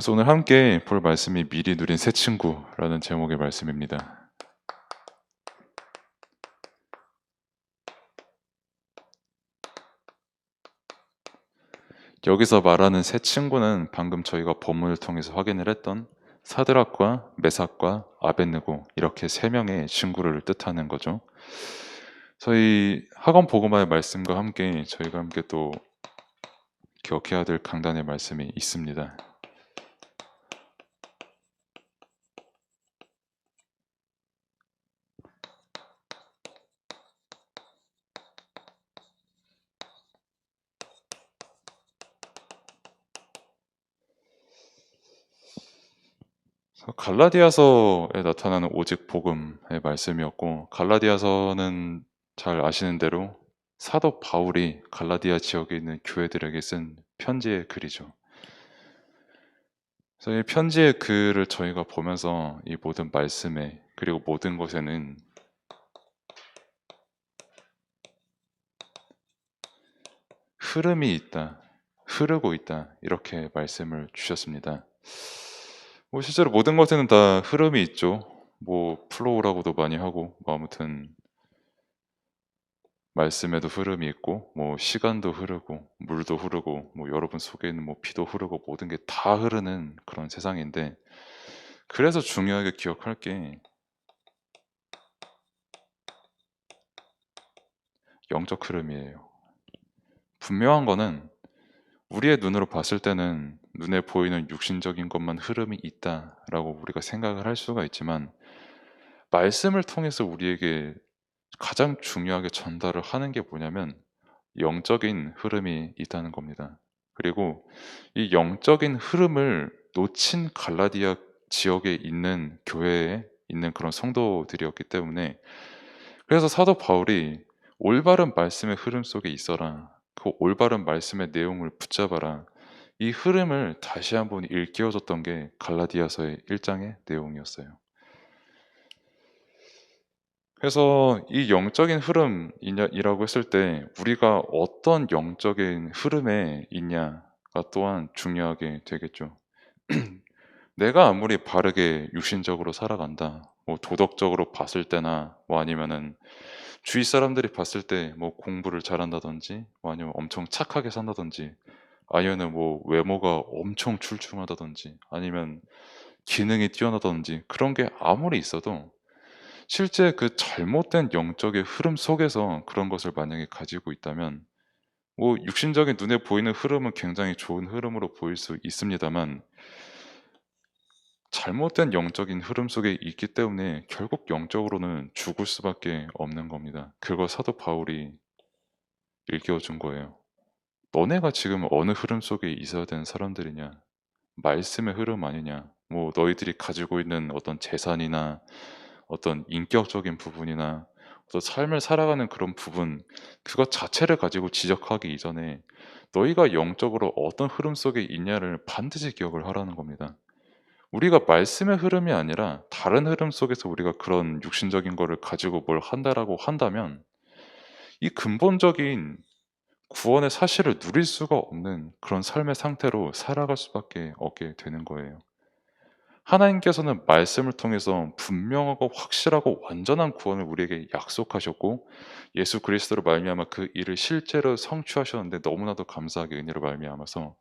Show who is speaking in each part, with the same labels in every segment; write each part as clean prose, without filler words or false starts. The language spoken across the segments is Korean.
Speaker 1: 그래서 오늘 함께 볼 말씀이 미리 누린 새 친구라는 제목의 말씀입니다. 여기서 말하는 새 친구는 방금 저희가 본문을 통해서 확인을 했던 사드락과 메삭과 아벳느고 이렇게 세 명의 친구를 뜻하는 거죠. 저희 학원 복음화의 말씀과 함께 저희가 함께 또 기억해야 될 강단의 말씀이 있습니다. 갈라디아서에 나타나는 오직 복음의 말씀이었고, 갈라디아서는 잘 아시는 대로 사도 바울이 갈라디아 지역에 있는 교회들에게 쓴 편지의 글이죠. 그래서 이 편지의 글을 저희가 보면서 이 모든 말씀에 그리고 모든 것에는 흐름이 있다, 흐르고 있다 이렇게 말씀을 주셨습니다. 실제로 모든 것에는 다 흐름이 있죠. 플로우라고도 많이 하고 아무튼 말씀에도 흐름이 있고 시간도 흐르고 물도 흐르고 여러분 속에 있는 피도 흐르고 모든 게 다 흐르는 그런 세상인데, 그래서 중요하게 기억할 게 영적 흐름이에요. 분명한 거는 우리의 눈으로 봤을 때는 눈에 보이는 육신적인 것만 흐름이 있다라고 우리가 생각을 할 수가 있지만, 말씀을 통해서 우리에게 가장 중요하게 전달을 하는 게 뭐냐면 영적인 흐름이 있다는 겁니다. 그리고 이 영적인 흐름을 놓친 갈라디아 지역에 있는 교회에 있는 그런 성도들이었기 때문에, 그래서 사도 바울이 올바른 말씀의 흐름 속에 있어라, 그 올바른 말씀의 내용을 붙잡아라, 이 흐름을 다시 한번 일깨워줬던 게 갈라디아서의 1장의 내용이었어요. 그래서 이 영적인 흐름이라고 했을 때 우리가 어떤 영적인 흐름에 있냐가 또한 중요하게 되겠죠. 내가 아무리 바르게 육신적으로 살아간다, 도덕적으로 봤을 때나 아니면은 주위 사람들이 봤을 때 공부를 잘한다든지 아니면 엄청 착하게 산다든지 아니면은 외모가 엄청 출중하다든지 아니면 기능이 뛰어나다든지 그런 게 아무리 있어도 실제 그 잘못된 영적의 흐름 속에서 그런 것을 만약에 가지고 있다면, 육신적인 눈에 보이는 흐름은 굉장히 좋은 흐름으로 보일 수 있습니다만 잘못된 영적인 흐름 속에 있기 때문에 결국 영적으로는 죽을 수밖에 없는 겁니다. 그걸 사도 바울이 일깨워준 거예요. 너네가 지금 어느 흐름 속에 있어야 되는 사람들이냐? 말씀의 흐름 아니냐? 너희들이 가지고 있는 어떤 재산이나 어떤 인격적인 부분이나 어떤 삶을 살아가는 그런 부분, 그것 자체를 가지고 지적하기 이전에 너희가 영적으로 어떤 흐름 속에 있냐를 반드시 기억을 하라는 겁니다. 우리가 말씀의 흐름이 아니라 다른 흐름 속에서 우리가 그런 육신적인 거를 가지고 뭘 한다라고 한다면 이 근본적인 구원의 사실을 누릴 수가 없는 그런 삶의 상태로 살아갈 수밖에 없게 되는 거예요. 하나님께서는 말씀을 통해서 분명하고 확실하고 완전한 구원을 우리에게 약속하셨고, 예수 그리스도로 말미암아 그 일을 실제로 성취하셨는데 너무나도 감사하게 은혜로 말미암아서,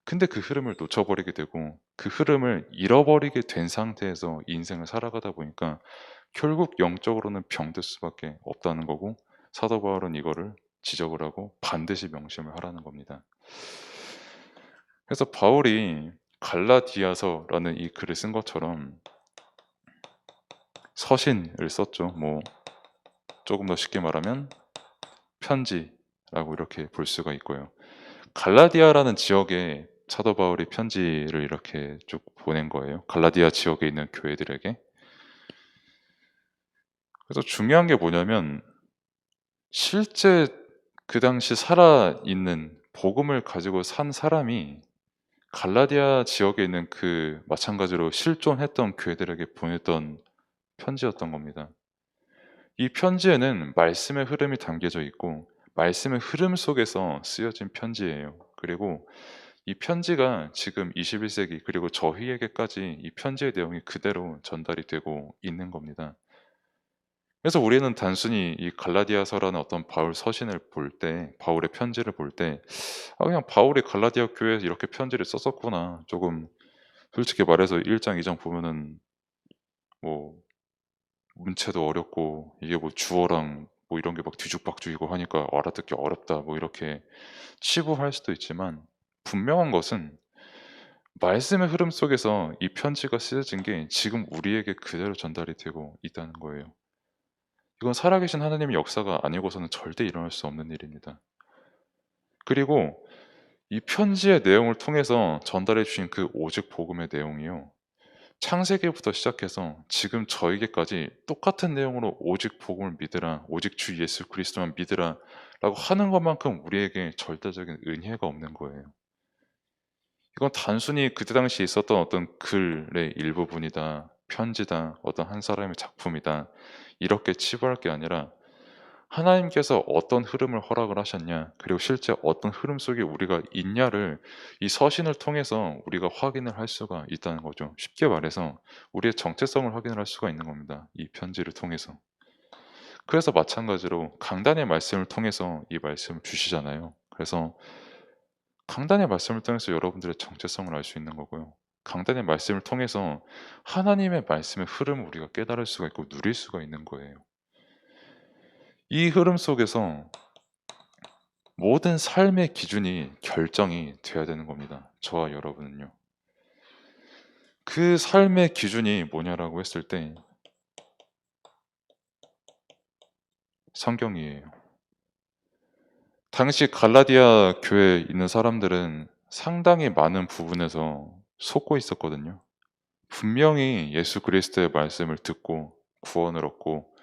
Speaker 1: 근데 그 흐름을 놓쳐버리게 되고 그 흐름을 잃어버리게 된 상태에서 인생을 살아가다 보니까 결국 영적으로는 병들 수밖에 없다는 거고, 사도 바울은 이거를 지적을 하고 반드시 명심을 하라는 겁니다. 그래서 바울이 갈라디아서라는 이 글을 쓴 것처럼 서신을 썼죠. 조금 더 쉽게 말하면 편지라고 이렇게 볼 수가 있고요. 갈라디아라는 지역에 사도 바울이 편지를 이렇게 쭉 보낸 거예요. 갈라디아 지역에 있는 교회들에게. 그래서 중요한 게 뭐냐면 실제 그 당시 살아있는 복음을 가지고 산 사람이 갈라디아 지역에 있는 그 마찬가지로 실존했던 교회들에게 보냈던 편지였던 겁니다. 이 편지에는 말씀의 흐름이 담겨져 있고 말씀의 흐름 속에서 쓰여진 편지예요. 그리고 이 편지가 지금 21세기 그리고 저희에게까지 이 편지의 내용이 그대로 전달이 되고 있는 겁니다. 그래서 우리는 단순히 이 갈라디아서라는 어떤 바울 서신을 볼 때, 바울의 편지를 볼 때, 그냥 바울이 갈라디아 교회에서 이렇게 편지를 썼었구나. 조금 솔직히 말해서 1장, 2장 보면은 뭐 문체도 어렵고 이게 뭐 주어랑 뭐 이런 게 막 뒤죽박죽이고 하니까 알아듣기 어렵다. 뭐 이렇게 치부할 수도 있지만 분명한 것은 말씀의 흐름 속에서 이 편지가 쓰여진 게 지금 우리에게 그대로 전달이 되고 있다는 거예요. 이건 살아계신 하나님의 역사가 아니고서는 절대 일어날 수 없는 일입니다. 그리고 이 편지의 내용을 통해서 전달해 주신 그 오직 복음의 내용이요. 창세기부터 시작해서 지금 저에게까지 똑같은 내용으로 오직 복음을 믿으라, 오직 주 예수 그리스도만 믿으라 라고 하는 것만큼 우리에게 절대적인 은혜가 없는 거예요. 이건 단순히 그때 당시에 있었던 어떤 글의 일부분이다, 편지다, 어떤 한 사람의 작품이다 이렇게 치부할 게 아니라 하나님께서 어떤 흐름을 허락을 하셨냐, 그리고 실제 어떤 흐름 속에 우리가 있냐를 이 서신을 통해서 우리가 확인을 할 수가 있다는 거죠. 쉽게 말해서 우리의 정체성을 확인을 할 수가 있는 겁니다. 이 편지를 통해서. 그래서 마찬가지로 강단의 말씀을 통해서 이 말씀을 주시잖아요. 그래서 강단의 말씀을 통해서 여러분들의 정체성을 알 수 있는 거고요. 강단의 말씀을 통해서 하나님의 말씀의 흐름을 우리가 깨달을 수가 있고 누릴 수가 있는 거예요. 이 흐름 속에서 모든 삶의 기준이 결정이 돼야 되는 겁니다. 저와 여러분은요. 그 삶의 기준이 뭐냐라고 했을 때 성경이에요. 당시 갈라디아 교회에 있는 사람들은 상당히 많은 부분에서 속고 있었거든요. 분명히 예수 그리스도의 말씀을 듣고 구원을 얻고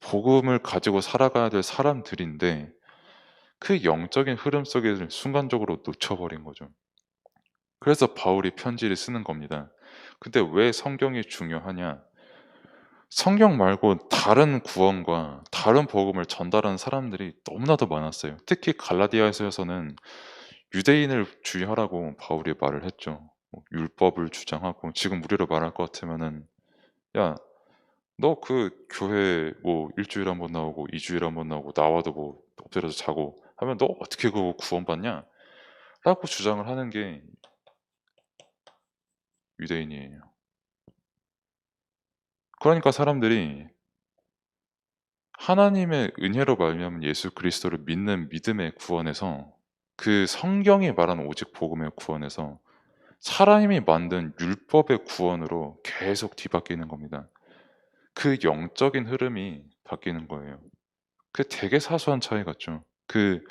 Speaker 1: 복음을 가지고 살아가야 될 사람들인데 그 영적인 흐름 속에 순간적으로 놓쳐버린 거죠. 그래서 바울이 편지를 쓰는 겁니다. 근데 왜 성경이 중요하냐? 성경 말고 다른 구원과 다른 복음을 전달하는 사람들이 너무나도 많았어요. 특히 갈라디아서에서는 유대인을 주의하라고 바울이 말을 했죠. 율법을 주장하고 지금 우리로 말할 것 같으면은 야, 너 그 교회 뭐 일주일에 한 번 나오고 이주일에 한 번 나오고 나와도 뭐 엎드려서 자고 하면 너 어떻게 그거 구원받냐? 라고 주장을 하는 게 유대인이에요. 그러니까 사람들이 하나님의 은혜로 말미암은 예수 그리스도를 믿는 믿음의 구원에서 그 성경이 말하는 오직 복음의 구원에서 사람이 만든 율법의 구원으로 계속 뒤바뀌는 겁니다. 그 영적인 흐름이 바뀌는 거예요. 그 되게 사소한 차이 같죠. 그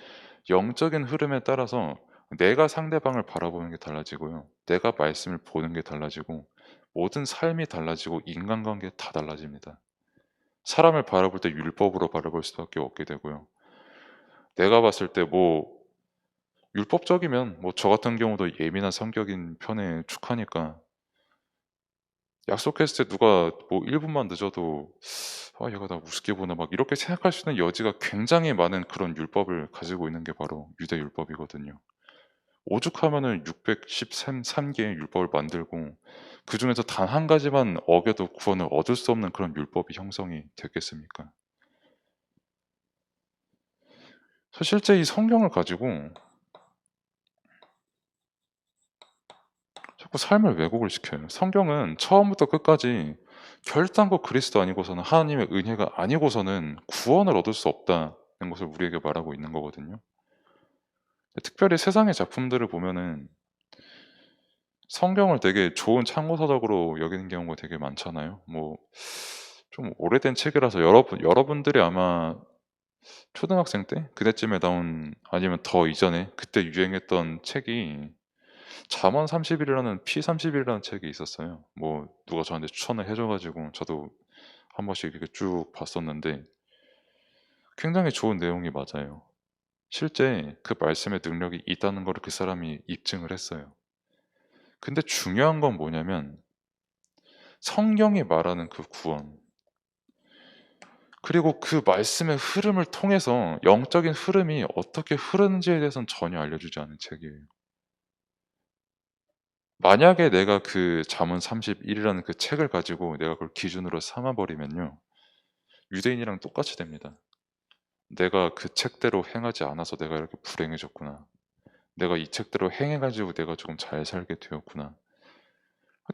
Speaker 1: 영적인 흐름에 따라서 내가 상대방을 바라보는 게 달라지고요. 내가 말씀을 보는 게 달라지고 모든 삶이 달라지고 인간관계 다 달라집니다. 사람을 바라볼 때 율법으로 바라볼 수밖에 없게 되고요. 내가 봤을 때 뭐 율법적이면 뭐 저 같은 경우도 예민한 성격인 편에 축하니까 약속했을 때 누가 뭐 1분만 늦어도 '아 얘가 나 우습게 보나.' 막 이렇게 생각할 수 있는 여지가 굉장히 많은 그런 율법을 가지고 있는 게 바로 유대 율법이거든요. 오죽하면은 613 개의 율법을 만들고 그중에서 단 한 가지만 어겨도 구원을 얻을 수 없는 그런 율법이 형성이 됐겠습니까? 실제 이 성경을 가지고 자꾸 삶을 왜곡을 시켜요. 성경은 처음부터 끝까지 결단코 그리스도 아니고서는 하나님의 은혜가 아니고서는 구원을 얻을 수 없다는 것을 우리에게 말하고 있는 거거든요. 특별히 세상의 작품들을 보면은 성경을 되게 좋은 참고서적으로 여기는 경우가 되게 많잖아요. 뭐 좀 오래된 책이라서 여러분들이 아마 초등학생 때 그때쯤에 나온 아니면 더 이전에 그때 유행했던 책이 잠언 30일이라는 피 30일이라는 책이 있었어요. 뭐 누가 저한테 추천을 해줘 가지고 저도 한 번씩 이렇게 쭉 봤었는데 굉장히 좋은 내용이 맞아요. 실제 그 말씀의 능력이 있다는 거를 그 사람이 입증을 했어요. 근데 중요한 건 뭐냐면 성경이 말하는 그 구원 그리고 그 말씀의 흐름을 통해서 영적인 흐름이 어떻게 흐르는지에 대해서는 전혀 알려주지 않은 책이에요. 만약에 내가 그 잠언 31이라는 그 책을 가지고 내가 그걸 기준으로 삼아 버리면요. 유대인이랑 똑같이 됩니다. 내가 그 책대로 행하지 않아서 내가 이렇게 불행해졌구나. 내가 이 책대로 행해 가지고 내가 조금 잘 살게 되었구나.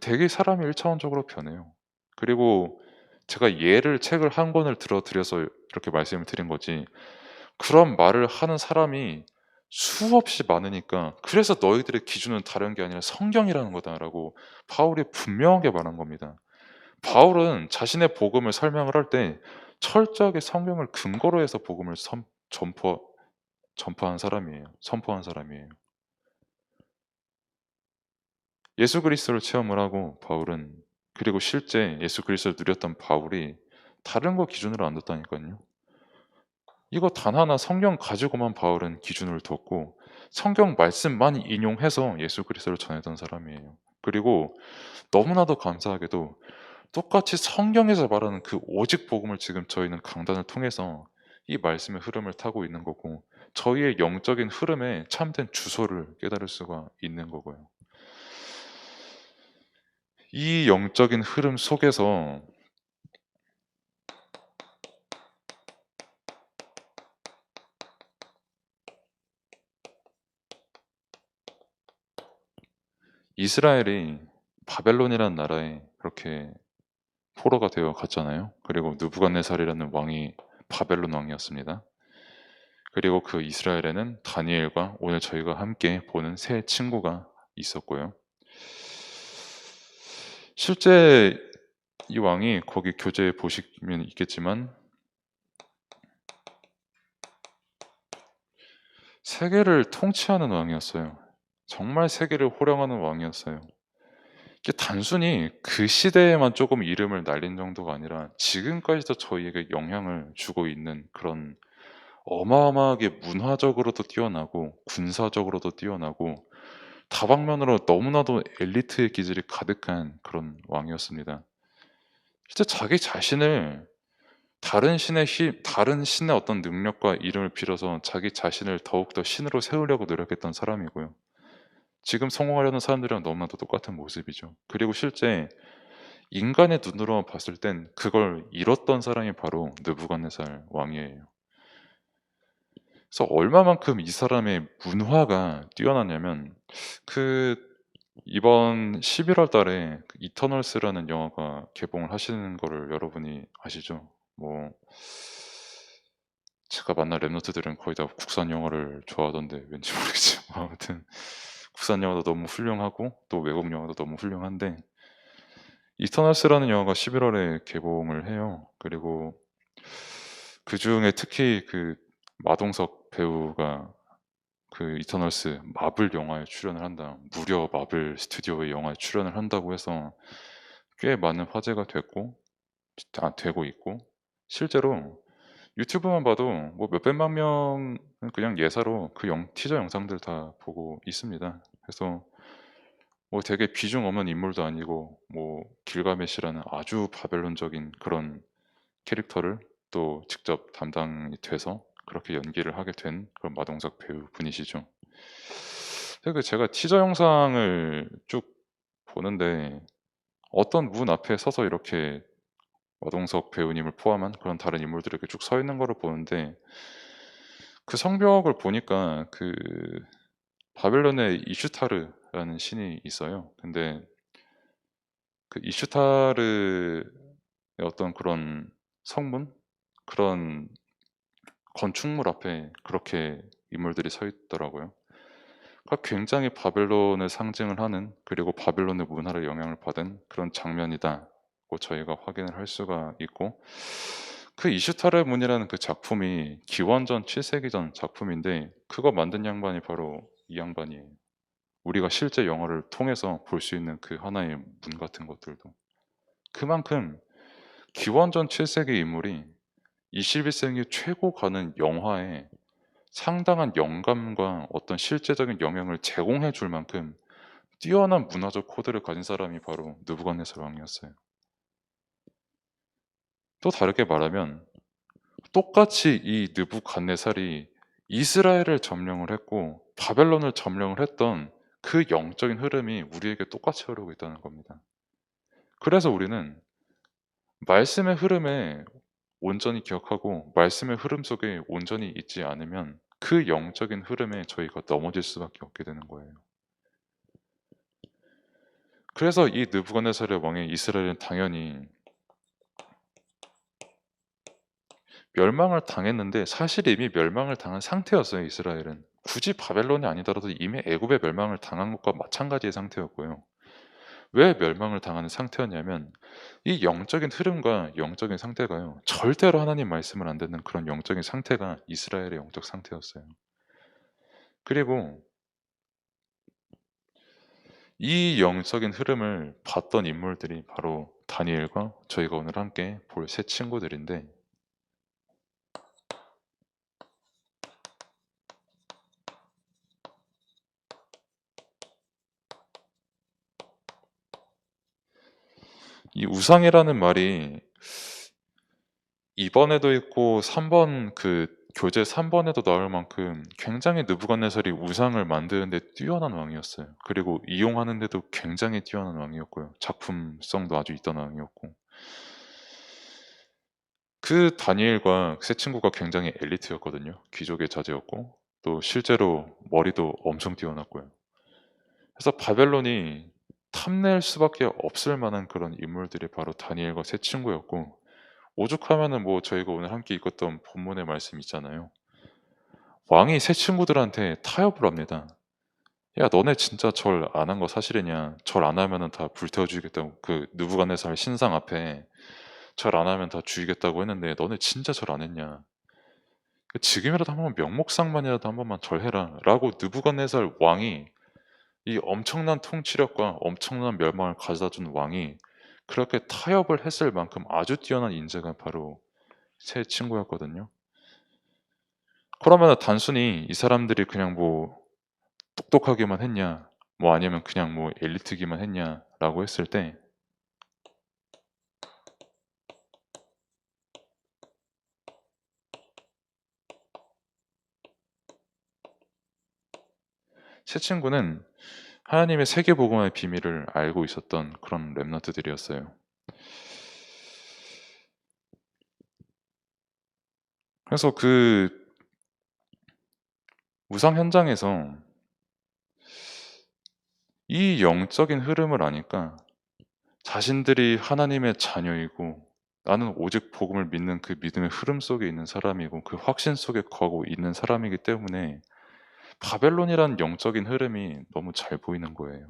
Speaker 1: 되게 사람이 일차원적으로 변해요. 그리고 제가 예를 책을 한 권을 들어 드려서 이렇게 말씀을 드린 거지, 그런 말을 하는 사람이 수없이 많으니까 "그래서 너희들의 기준은 다른 게 아니라 성경이라는 거다."라고 바울이 분명하게 말한 겁니다. 바울은 자신의 복음을 설명을 할 때 철저하게 성경을 근거로 해서 복음을 전파한 사람이에요. 선포한 사람이에요. 예수 그리스도를 체험을 하고 바울은, 그리고 실제 예수 그리스도를 누렸던 바울이 다른 거 기준으로 안 뒀다니깐요. 이거 단 하나 성경 가지고만 바울은 기준을 뒀고 성경 말씀만 인용해서 예수 그리스도를 전했던 사람이에요. 그리고 너무나도 감사하게도 똑같이 성경에서 말하는 그 오직 복음을 지금 저희는 강단을 통해서 이 말씀의 흐름을 타고 있는 거고, 저희의 영적인 흐름에 참된 주소를 깨달을 수가 있는 거고요. 이 영적인 흐름 속에서 이스라엘이 바벨론이라는 나라에 그렇게 포로가 되어 갔잖아요. 그리고 느부갓네살이라는 왕이 바벨론 왕이었습니다. 그리고 그 이스라엘에는 다니엘과 오늘 저희가 함께 보는 세 친구가 있었고요. 실제 이 왕이 거기 교재에 보시면 있겠지만 세계를 통치하는 왕이었어요. 정말 세계를 호령하는 왕이었어요. 이게 단순히 그 시대에만 조금 이름을 날린 정도가 아니라 지금까지도 저희에게 영향을 주고 있는 그런, 어마어마하게 문화적으로도 뛰어나고 군사적으로도 뛰어나고 다방면으로 너무나도 엘리트의 기질이 가득한 그런 왕이었습니다. 실제 자기 자신을 다른 신의 어떤 능력과 이름을 빌어서 자기 자신을 더욱더 신으로 세우려고 노력했던 사람이고요. 지금 성공하려는 사람들이랑 너무나도 똑같은 모습이죠. 그리고 실제 인간의 눈으로만 봤을 땐 그걸 이뤘던 사람이 바로 느부갓네살 왕이에요. 그래서 얼마만큼 이 사람의 문화가 뛰어나냐면, 그 이번 11월 달에 그 이터널스라는 영화가 개봉을 하시는 거를 여러분이 아시죠? 뭐 제가 만난 랩노트들은 거의 다 국산 영화를 좋아하던데 왠지 모르겠지만 아무튼 국산 영화도 너무 훌륭하고 또 외국 영화도 너무 훌륭한데, 이터널스라는 영화가 11월에 개봉을 해요. 그리고 그중에 특히 그 마동석 배우가 그 이터널스 마블 영화에 출연을 한다, 무려 마블 스튜디오의 영화에 출연을 한다고 해서 꽤 많은 화제가 됐고 되고 있고, 실제로 유튜브만 봐도 뭐 몇백만 명은 그냥 예사로 그 티저 영상들 다 보고 있습니다. 그래서 뭐 되게 비중 없는 인물도 아니고 뭐 길가메시라는 아주 바벨론적인 그런 캐릭터를 또 직접 담당이 돼서 그렇게 연기를 하게 된 그런 마동석 배우 분이시죠. 그 제가 티저 영상을 쭉 보는데 어떤 문 앞에 서서 이렇게 마동석 배우님을 포함한 그런 다른 인물들이 이렇게 쭉 서 있는 거를 보는데, 그 성벽을 보니까 그 바벨론의 이슈타르라는 신이 있어요. 근데 그 이슈타르의 어떤 그런 성문, 그런 건축물 앞에 그렇게 인물들이 서 있더라고요. 그러니까 굉장히 바벨론을 상징을 하는, 그리고 바벨론의 문화를 영향을 받은 그런 장면이다고 저희가 확인을 할 수가 있고, 그 이슈타르의 문이라는 그 작품이 기원전 7세기 전 작품인데 그거 만든 양반이 바로 이 양반이에요. 우리가 실제 영화를 통해서 볼 수 있는 그 하나의 문 같은 것들도 그만큼 기원전 7세기 인물이 21세기 최고 가는 영화에 상당한 영감과 어떤 실제적인 영향을 제공해 줄 만큼 뛰어난 문화적 코드를 가진 사람이 바로 느부갓네살 왕이었어요. 또 다르게 말하면 똑같이 이 느부갓네살이 이스라엘을 점령을 했고 바벨론을 점령을 했던 그 영적인 흐름이 우리에게 똑같이 흐르고 있다는 겁니다. 그래서 우리는 말씀의 흐름에 온전히 기억하고 말씀의 흐름 속에 온전히 있지 않으면 그 영적인 흐름에 저희가 넘어질 수밖에 없게 되는 거예요. 그래서 이 느부갓네살 왕의 이스라엘은 당연히 멸망을 당했는데 사실 이미 멸망을 당한 상태였어요. 이스라엘은 굳이 바벨론이 아니더라도 이미 애굽에 멸망을 당한 것과 마찬가지의 상태였고요. 왜 멸망을 당하는 상태였냐면 이 영적인 흐름과 영적인 상태가요, 절대로 하나님 말씀을 안 듣는 그런 영적인 상태가 이스라엘의 영적 상태였어요. 그리고 이 영적인 흐름을 봤던 인물들이 바로 다니엘과 저희가 오늘 함께 볼 세 친구들인데, 이 우상이라는 말이 2번에도 있고 3번 그 교재 3번에도 나올 만큼 굉장히 느부갓네살이 우상을 만드는 데 뛰어난 왕이었어요. 그리고 이용하는 데도 굉장히 뛰어난 왕이었고요. 작품성도 아주 있던 왕이었고. 그 다니엘과 세 친구가 굉장히 엘리트였거든요. 귀족의 자제였고 또 실제로 머리도 엄청 뛰어났고요. 그래서 바벨론이 탐낼 수밖에 없을 만한 그런 인물들이 바로 다니엘과 세 친구였고, 오죽하면은 뭐 저희가 오늘 함께 읽었던 본문의 말씀 있잖아요. 왕이 세 친구들한테 타협을 합니다. 야, 너네 진짜 절 안 한 거 사실이냐? 절 안 하면은 다 불태워 주겠다고, 그 느부갓네살 신상 앞에 절 안 하면 다 죽이겠다고 했는데 너네 진짜 절 안 했냐? 지금이라도 한 번만 명목상만이라도 한 번만 절해라라고 느부갓네살 왕이, 이 엄청난 통치력과 엄청난 멸망을 가져다 준 왕이 그렇게 타협을 했을 만큼 아주 뛰어난 인재가 바로 세 친구였거든요. 그러면 단순히 이 사람들이 그냥 뭐 똑똑하기만 했냐, 뭐 아니면 그냥 뭐 엘리트기만 했냐라고 했을 때, 세 친구는 하나님의 세계복음의 비밀을 알고 있었던 그런 렘넌트들이었어요. 그래서 그 우상 현장에서 이 영적인 흐름을 아니까 자신들이 하나님의 자녀이고 나는 오직 복음을 믿는 그 믿음의 흐름 속에 있는 사람이고 그 확신 속에 거하고 있는 사람이기 때문에 바벨론이란 영적인 흐름이 너무 잘 보이는 거예요.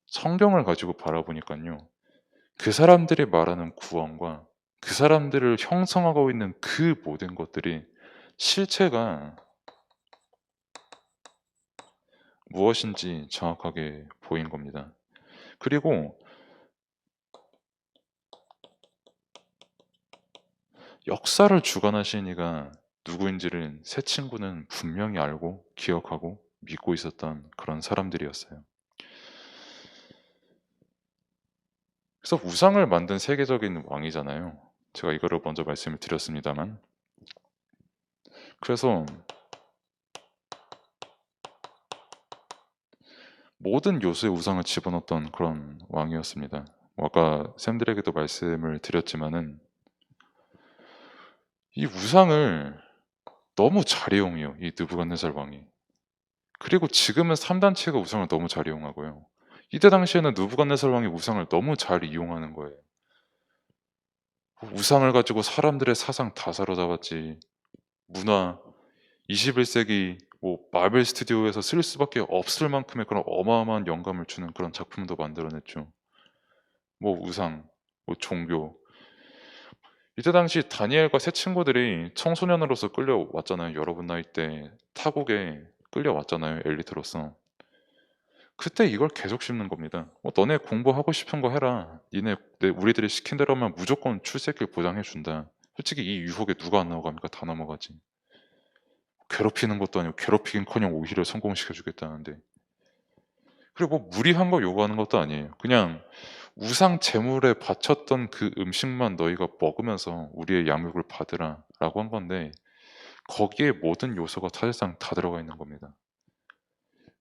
Speaker 1: 성경을 가지고 바라보니까요, 그 사람들이 말하는 구원과 그 사람들을 형성하고 있는 그 모든 것들이 실체가 무엇인지 정확하게 보인 겁니다. 그리고 역사를 주관하신 이가 누구인지를 세 친구는 분명히 알고 기억하고 믿고 있었던 그런 사람들이었어요. 그래서 우상을 만든 세계적인 왕이잖아요. 제가 이거를 먼저 말씀을 드렸습니다만, 그래서 모든 요소의 우상을 집어넣었던 그런 왕이었습니다. 아까 샘들에게도 말씀을 드렸지만은 이 우상을 너무 잘 이용해요, 이 느부갓네살 왕이. 그리고 지금은 3단체가 우상을 너무 잘 이용하고요. 이때 당시에는 느부갓네살 왕이 우상을 너무 잘 이용하는 거예요. 우상을 가지고 사람들의 사상 다 사로잡았지. 문화, 21세기 뭐 마블 스튜디오에서 쓸 수밖에 없을 만큼의 그런 어마어마한 영감을 주는 그런 작품도 만들어냈죠. 뭐 우상, 뭐 종교. 이때 당시 다니엘과 세 친구들이 청소년으로서 끌려왔잖아요. 여러분 나이 때 타국에 끌려왔잖아요. 엘리트로서. 그때 이걸 계속 씹는 겁니다. 너네 공부하고 싶은 거 해라. 우리들이 시킨 대로 하면 무조건 출세길 보장해 준다. 솔직히 이 유혹에 누가 안 넘어갑니까? 다 넘어가지. 괴롭히는 것도 아니고 괴롭히긴커녕 오히려 성공시켜 주겠다는데. 그리고 뭐 무리한 거 요구하는 것도 아니에요. 그냥 우상 제물에 바쳤던 그 음식만 너희가 먹으면서 우리의 양육을 받으라라고 한 건데, 거기에 모든 요소가 사실상 다 들어가 있는 겁니다.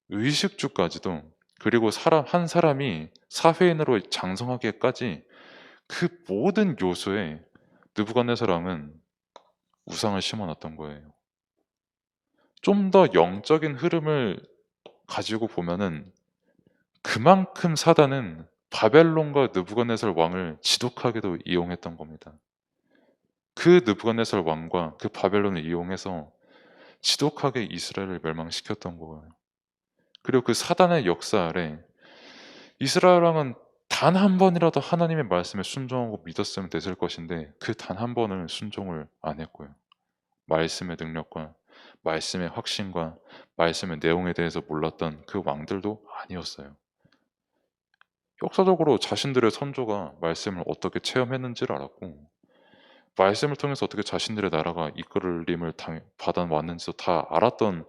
Speaker 1: 의식주까지도, 그리고 한 사람이 사회인으로 장성하기까지 그 모든 요소에 느부갓네살 왕은 우상을 심어놨던 거예요. 좀 더 영적인 흐름을 가지고 보면은 그만큼 사단은 바벨론과 느부갓네살 왕을 지독하게도 이용했던 겁니다. 그 느부갓네살 왕과 그 바벨론을 이용해서 지독하게 이스라엘을 멸망시켰던 거예요. 그리고 그 사단의 역사 아래 이스라엘 왕은 단 한 번이라도 하나님의 말씀에 순종하고 믿었으면 됐을 것인데 그 단 한 번을 순종을 안 했고요. 말씀의 능력과 말씀의 확신과 말씀의 내용에 대해서 몰랐던 그 왕들도 아니었어요. 역사적으로 자신들의 선조가 말씀을 어떻게 체험했는지를 알았고, 말씀을 통해서 어떻게 자신들의 나라가 이끌림을 받아왔는지도 다 알았던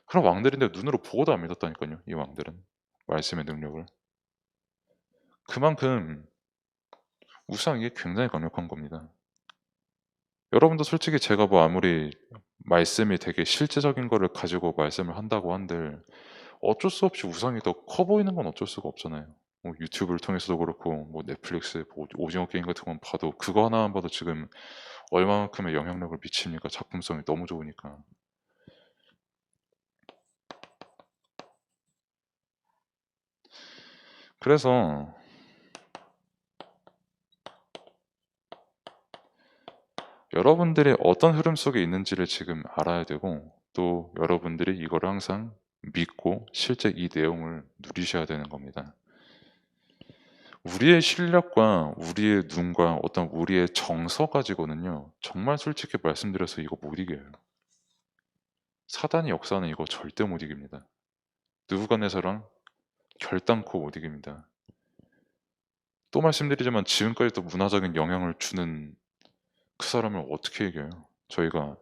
Speaker 1: 그런 왕들인데 눈으로 보고도 안 믿었다니까요. 이 왕들은 말씀의 능력을. 그만큼 우상이 굉장히 강력한 겁니다. 여러분도 솔직히 제가 뭐 아무리 말씀이 되게 실제적인 거를 가지고 말씀을 한다고 한들 어쩔 수 없이 우상이 더 커 보이는 건 어쩔 수가 없잖아요. 뭐 유튜브를 통해서도 그렇고 뭐 넷플릭스 오징어 게임 같은 건 봐도 그거 하나만 봐도 지금 얼마만큼의 영향력을 미칩니까? 작품성이 너무 좋으니까. 그래서 여러분들이 어떤 흐름 속에 있는지를 지금 알아야 되고, 또 여러분들이 이거를 항상 믿고 실제 이 내용을 누리셔야 되는 겁니다. 우리의 실력과 우리의 눈과 어떤 우리의 정서 가지고는요, 정말 솔직히 말씀드려서 이거 못 이겨요. 사단이 역사는 이거 절대 못 이깁니다. 느부갓네살랑 결단코 못 이깁니다. 또 말씀드리지만 지금까지도 문화적인 영향을 주는 그 사람을 어떻게 이겨요? 저희가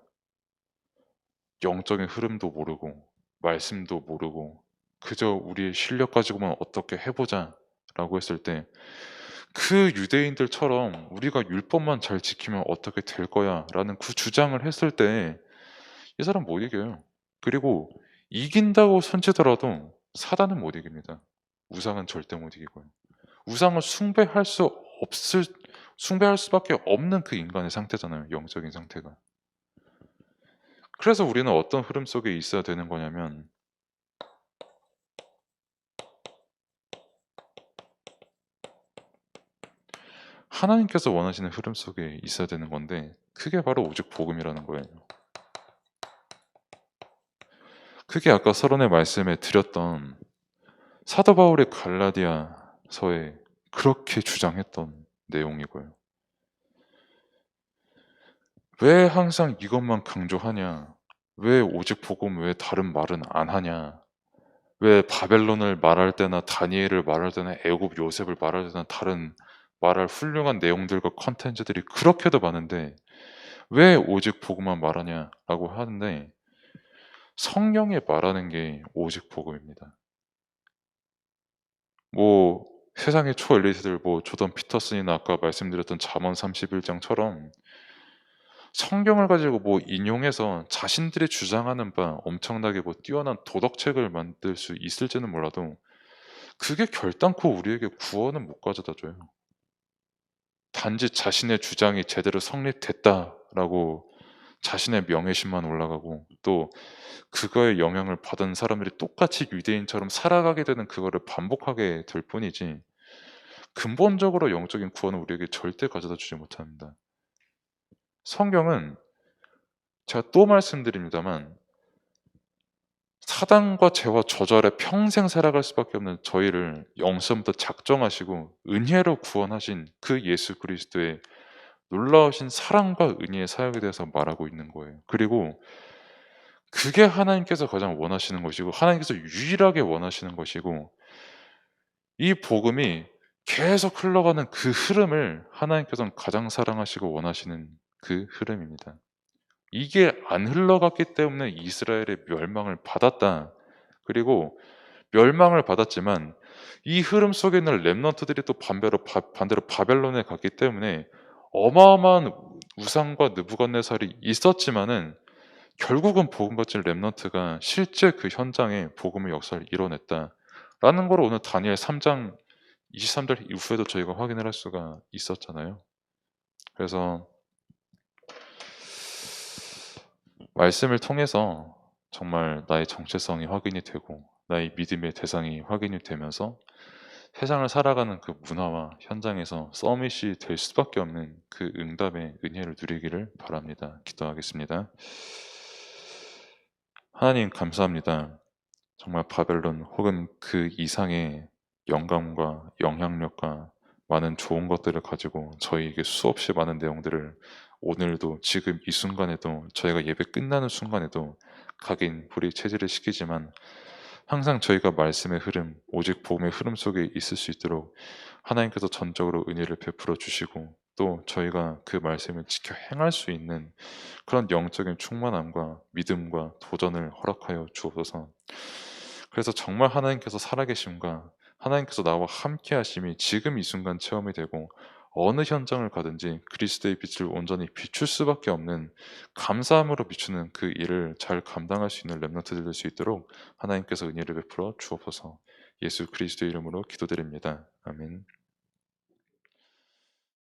Speaker 1: 영적인 흐름도 모르고 말씀도 모르고 그저 우리의 실력 가지고만 어떻게 해보자 라고 했을 때 그 유대인들처럼 우리가 율법만 잘 지키면 어떻게 될 거야 라는 그 주장을 했을 때 이 사람 못 이겨요. 그리고 이긴다고 손치더라도 사단은 못 이깁니다. 우상은 절대 못 이기고요. 우상을 숭배할 수밖에 없는 그 인간의 상태잖아요. 영적인 상태가. 그래서 우리는 어떤 흐름 속에 있어야 되는 거냐면 하나님께서 원하시는 흐름 속에 있어야 되는 건데 그게 바로 오직 복음이라는 거예요. 그게 아까 서론의 말씀에 드렸던 사도 바울의 갈라디아서에 그렇게 주장했던 내용이고요. 왜 항상 이것만 강조하냐? 왜 오직 복음, 왜 다른 말은 안 하냐? 왜 바벨론을 말할 때나 다니엘을 말할 때나 애굽 요셉을 말할 때나 다른 말할 훌륭한 내용들과 컨텐츠들이 그렇게도 많은데 왜 오직 복음만 말하냐라고 하는데 성령이 말하는 게 오직 복음입니다. 뭐 세상의 초엘리트들 뭐 조던 피터슨이나 아까 말씀드렸던 잠언 31장처럼 성경을 가지고 뭐 인용해서 자신들이 주장하는 바 엄청나게 뭐 뛰어난 도덕책을 만들 수 있을지는 몰라도 그게 결단코 우리에게 구원은 못 가져다 줘요. 단지 자신의 주장이 제대로 성립됐다라고 자신의 명예심만 올라가고 또 그거에 영향을 받은 사람들이 똑같이 유대인처럼 살아가게 되는 그거를 반복하게 될 뿐이지 근본적으로 영적인 구원은 우리에게 절대 가져다 주지 못합니다. 성경은 제가 또 말씀드립니다만 사단과 죄와 저절에 평생 살아갈 수밖에 없는 저희를 영성부터 작정하시고 은혜로 구원하신 그 예수 그리스도의 놀라우신 사랑과 은혜의 사역에 대해서 말하고 있는 거예요. 그리고 그게 하나님께서 가장 원하시는 것이고 하나님께서 유일하게 원하시는 것이고 이 복음이 계속 흘러가는 그 흐름을 하나님께서는 가장 사랑하시고 원하시는 그 흐름입니다. 이게 안 흘러갔기 때문에 이스라엘의 멸망을 받았다. 그리고 멸망을 받았지만 이 흐름 속에 있는 렘넌트들이 또 반대로 바벨론에 갔기 때문에 어마어마한 우상과 느부갓네살이 있었지만은 결국은 복음 가진 렘넌트가 실제 그 현장에 복음의 역사를 이뤄냈다라는 걸 오늘 다니엘 3장 23절 이후에도 저희가 확인을 할 수가 있었잖아요. 그래서 말씀을 통해서 정말 나의 정체성이 확인이 되고 나의 믿음의 대상이 확인이 되면서 세상을 살아가는 그 문화와 현장에서 서밋이 될 수밖에 없는 그 응답의 은혜를 누리기를 바랍니다. 기도하겠습니다. 하나님 감사합니다. 정말 바벨론 혹은 그 이상의 영감과 영향력과 많은 좋은 것들을 가지고 저희에게 수없이 많은 내용들을 오늘도 지금 이 순간에도 저희가 예배 끝나는 순간에도 각인 불이 체질을 시키지만 항상 저희가 말씀의 흐름, 오직 복음의 흐름 속에 있을 수 있도록 하나님께서 전적으로 은혜를 베풀어 주시고 또 저희가 그 말씀을 지켜 행할 수 있는 그런 영적인 충만함과 믿음과 도전을 허락하여 주옵소서. 그래서 정말 하나님께서 살아계심과 하나님께서 나와 함께 하심이 지금 이 순간 체험이 되고 어느 현장을 가든지 그리스도의 빛을 온전히 비출 수밖에 없는 감사함으로 비추는 그 일을 잘 감당할 수 있는 렘넌트들 될 수 있도록 하나님께서 은혜를 베풀어 주옵소서. 예수 그리스도의 이름으로 기도드립니다. 아멘.